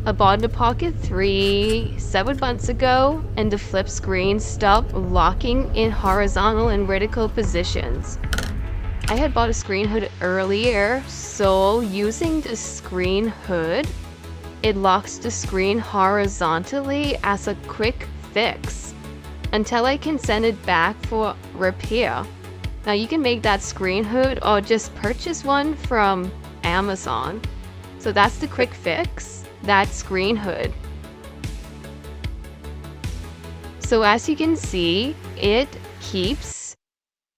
I bought the Pocket 3 7 months ago, and the flip screen stopped locking in horizontal and vertical positions. I had bought a screen hood earlier, so using the screen hood, it locks the screen horizontally as a quick fix until I can send it back for repair. Now you can make that screen hood or just purchase one from Amazon. So that's the quick fix, that screen hood. So as you can see, it keeps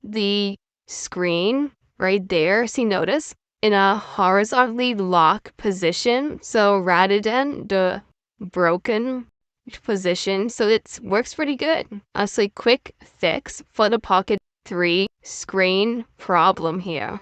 the screen right there, see, notice, in a horizontally locked position. So rather than the broken position, so it works pretty good. As a quick fix for the Pocket 3 screen problem here.